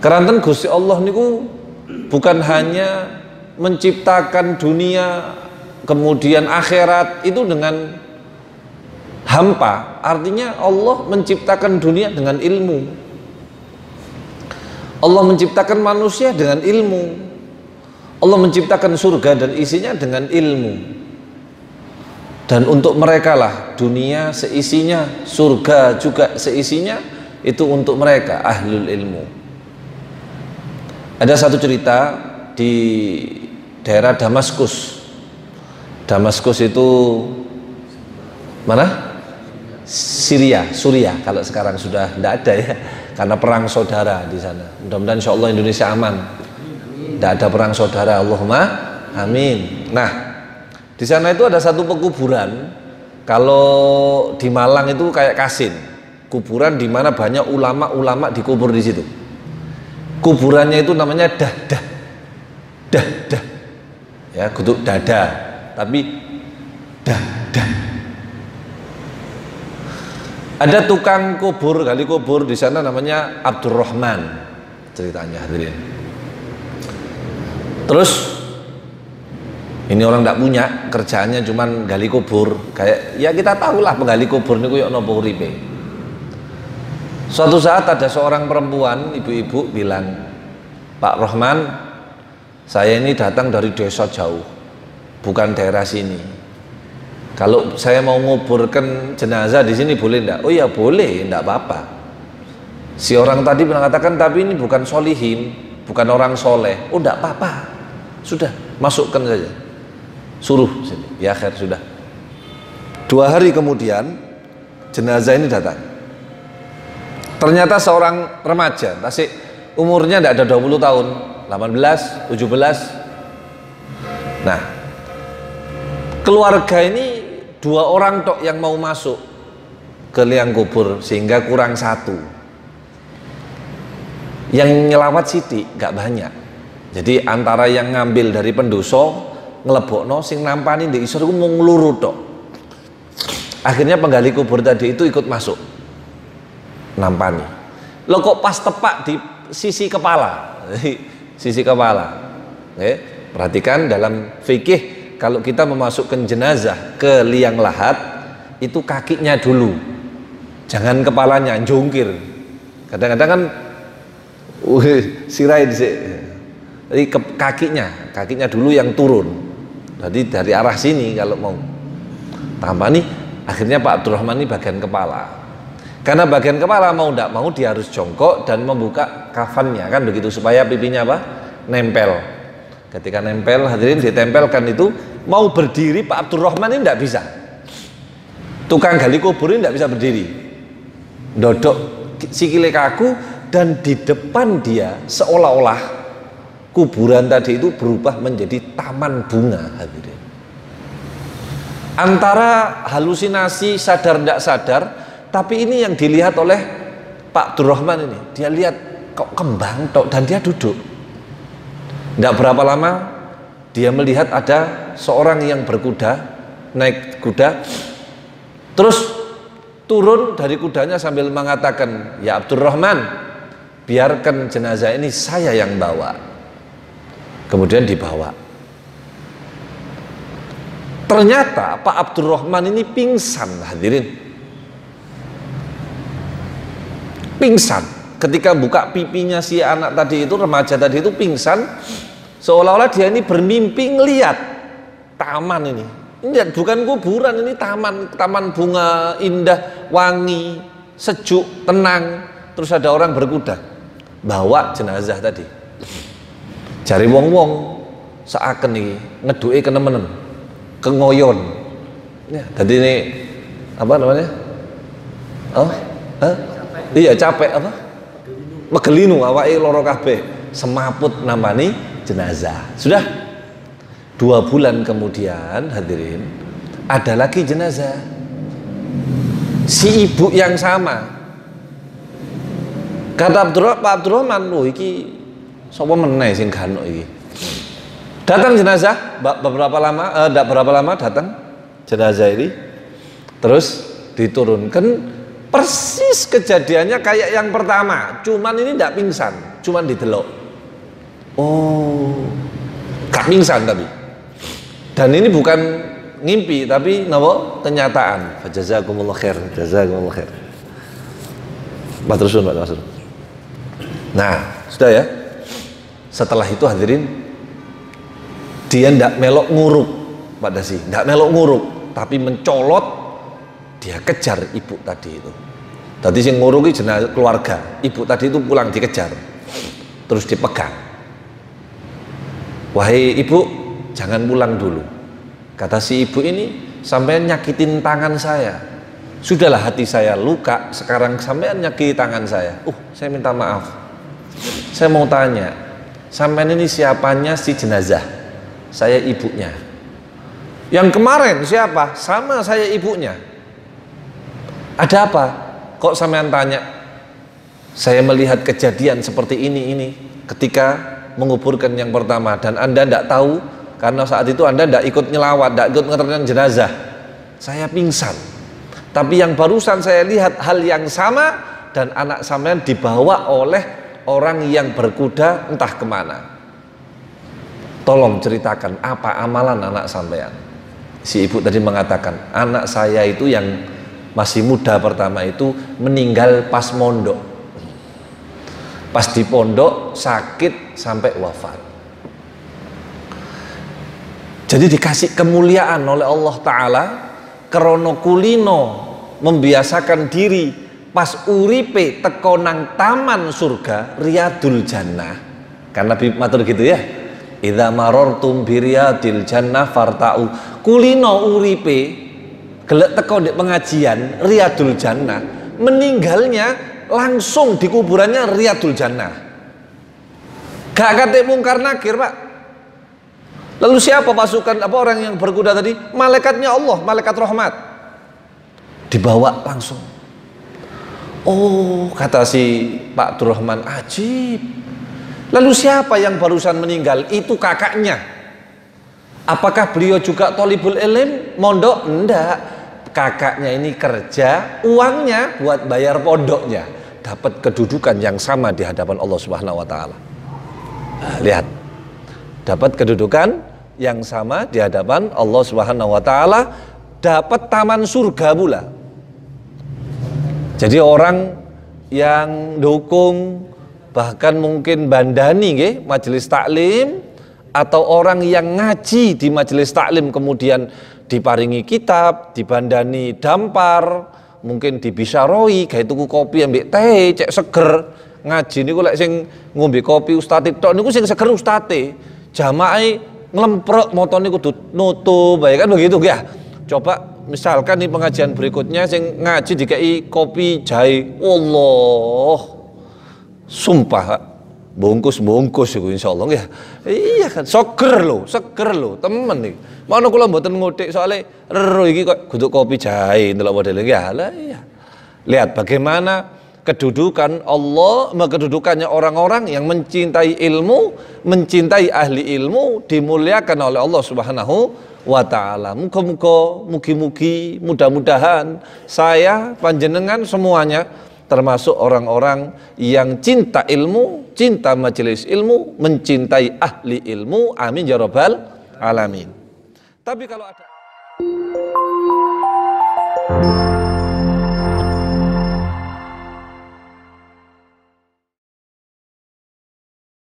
Keranten Gusti Allah niku bukan hanya menciptakan dunia kemudian akhirat itu dengan hampa, artinya Allah menciptakan dunia dengan ilmu. Allah menciptakan manusia dengan ilmu. Allah menciptakan surga dan isinya dengan ilmu. Dan untuk mereka lah dunia seisinya, surga juga seisinya, itu untuk mereka ahlul ilmu. Ada satu cerita di daerah Damaskus. Damaskus itu mana? Suriah kalau sekarang sudah tidak ada ya, karena perang saudara di sana. Mudah-mudahan insya Allah Indonesia aman, tidak ada perang saudara, Allahumma amin. Nah, di sana itu ada satu pekuburan. Kalau di Malang itu kayak Kasin, kuburan di mana banyak ulama-ulama dikubur di situ. Kuburannya itu namanya dah, ya, kutuk dada, tapi dah. Ada tukang kubur, gali kubur di sana namanya Abdurrahman, ceritanya hadirin. Terus ini orang tidak punya, kerjaannya cuman gali kubur. Kayak ya kita tahulah penggali kubur niku yo napa uripe. Suatu saat ada seorang perempuan, ibu-ibu bilang, "Pak Rahman, saya ini datang dari desa jauh, bukan daerah sini. Kalau saya mau nguburkan jenazah di sini boleh enggak?" "Oh ya boleh, enggak apa-apa." Si orang tadi mengatakan, "Tapi ini bukan solihin, bukan orang soleh." "Oh enggak apa-apa, sudah masukkan saja, suruh sini." Ya akhir sudah. 2 hari kemudian jenazah ini datang. Ternyata seorang remaja, masih umurnya tidak ada 20 tahun, 18, 17. Nah, keluarga ini 2 orang tok yang mau masuk ke liang kubur, sehingga kurang 1. Yang nyelawat sithik, gak banyak. Jadi antara yang ngambil dari pendoso ngelebokno, sing nampani ndek isor iku mung loro tok. Akhirnya penggali kubur tadi itu ikut masuk nampani. Lo kok pas tepak di sisi kepala. Sisi kepala. Perhatikan dalam fikih, kalau kita memasukkan jenazah ke liang lahat, itu kakinya dulu, jangan kepalanya, jongkir. Kadang-kadang kan sirai dhisik. Jadi kakinya dulu yang turun. Jadi dari arah sini kalau mau tambah nih, akhirnya Pak Abdurrahman ini bagian kepala. Karena bagian kepala mau tidak mau dia harus jongkok dan membuka kafannya, kan begitu, supaya pipinya apa? Nempel. Ketika nempel, hadirin, ditempelkan itu, mau berdiri Pak Abdurrahman ini tidak bisa. Tukang gali kubur ini tidak bisa berdiri. Dodok sikile kaku, dan di depan dia seolah-olah kuburan tadi itu berubah menjadi taman bunga, hadirin. Antara halusinasi sadar tidak sadar, tapi ini yang dilihat oleh Pak Abdurrahman ini. Dia lihat kok kembang tok, dan dia duduk. Tidak berapa lama dia melihat ada seorang yang berkuda, naik kuda, terus turun dari kudanya sambil mengatakan, "Ya Abdurrahman, biarkan jenazah ini saya yang bawa." Kemudian dibawa. Ternyata Pak Abdurrahman ini pingsan, hadirin. Pingsan ketika buka pipinya si anak tadi itu, remaja tadi itu pingsan, seolah-olah dia ini bermimpi ngeliat taman ini. Ini bukan kuburan, ini taman bunga indah, wangi, sejuk, tenang. Terus ada orang berkuda bawa jenazah tadi. Jari wong-wong seakan nih ngeduke kenemenen, kengoyon. Ya, tadi ini apa namanya? Oh, iya capek apa? Megelinu awake loro kabeh, semaput namani jenazah. Sudah 2 bulan kemudian, hadirin, ada lagi jenazah. Si ibu yang sama. Kata Pak Abdurrahman, "Loh iki sapa meneh sing ganuk iki?" Datang jenazah, tidak berapa lama datang jenazah ini. Terus diturunkan Persis kejadiannya kayak yang pertama, cuman ini tidak pingsan, cuman didelok. Oh, gak pingsan tapi. Dan ini bukan ngimpi tapi napa? Kenyataan. Jazakumullah khair, jazakumullah khair. Matur suwun Pak Masrur. Nah, sudah ya. Setelah itu hadirin, dia ndak melok nguruk Pak Dasi, ndak melok nguruk, tapi mencolot, dia kejar ibu tadi itu. Tadi sing nguruki jenazah keluarga, ibu tadi itu pulang dikejar, terus dipegang. Wahai ibu, jangan pulang dulu. Kata si ibu ini, sampean nyakitin tangan saya. Sudahlah hati saya luka, sekarang sampean nyakiti tangan saya. Saya minta maaf. Saya mau tanya, sampean ini siapanya si jenazah? Saya ibunya. Yang kemarin siapa? Sama saya ibunya. Ada apa? Kok sampean tanya? Saya melihat kejadian seperti ini ketika menguburkan yang pertama, dan Anda tidak tahu karena saat itu Anda tidak ikut nyelawat, tidak ikut ngantarkan jenazah. Saya pingsan. Tapi yang barusan saya lihat hal yang sama, dan anak sampean dibawa oleh orang yang berkuda entah kemana. Tolong ceritakan apa amalan anak sampean. Si ibu tadi mengatakan, anak saya itu yang masih muda pertama itu meninggal pas mondok. Pas di pondok sakit sampai wafat. Jadi dikasih kemuliaan oleh Allah Ta'ala krono kulino membiasakan diri pas uripe teko nang taman surga Riyadul Jannah. Karena Nabi matur gitu ya, idza marartum bi riyadil jannah farta'u. Kulino uripe gelek teko di pengajian Riyadul Jannah, meninggalnya langsung di kuburannya Riyadul Jannah. Gak kate mungkar nakir, Pak. Lalu siapa pasukan orang yang berkuda tadi? Malaikatnya Allah, malaikat rahmat. Dibawa langsung. Oh, kata si Pak Abdurrahman, ajib. Lalu siapa yang barusan meninggal? Itu kakaknya. Apakah beliau juga tholibul ilm? Mondok? Enggak. Kakaknya ini kerja, uangnya buat bayar pondoknya. Dapat kedudukan yang sama di hadapan Allah Subhanahu wa Ta'ala. Lihat, dapat kedudukan yang sama di hadapan Allah Subhanahu wa Ta'ala, dapat taman surga pula. Jadi orang yang dukung, bahkan mungkin bandani majelis taklim, atau orang yang ngaji di majelis taklim kemudian diparingi kitab, dibandani dampar, mungkin dibisaroi, kayak tuku kopi ambek teh cek seger. Ngaji niku lek sing ngombe kopi ustaz tok niku sing seger ustate. Jamaah ngelemprek motone kudu nutup, ya kan begitu ya. Coba misalkan di pengajian berikutnya sing ngaji dikai kopi jahe, Allah sumpah bungkus-bungkus iku insyaallah ya. Iya kan, seger lho temen nih. Mana kula mboten ngutik soalnya reru iki kok kudu kopi jahe ndelok modele ya. Lah iya. Lihat bagaimana kedudukan Allah, kedudukannya orang-orang yang mencintai ilmu, mencintai ahli ilmu, dimuliakan oleh Allah Subhanahu wa Ta'ala. Mugi-mugi, mudah-mudahan saya, panjenengan semuanya termasuk orang-orang yang cinta ilmu, cinta majelis ilmu, mencintai ahli ilmu. Amin ya rabbal alamin. Tapi kalau ada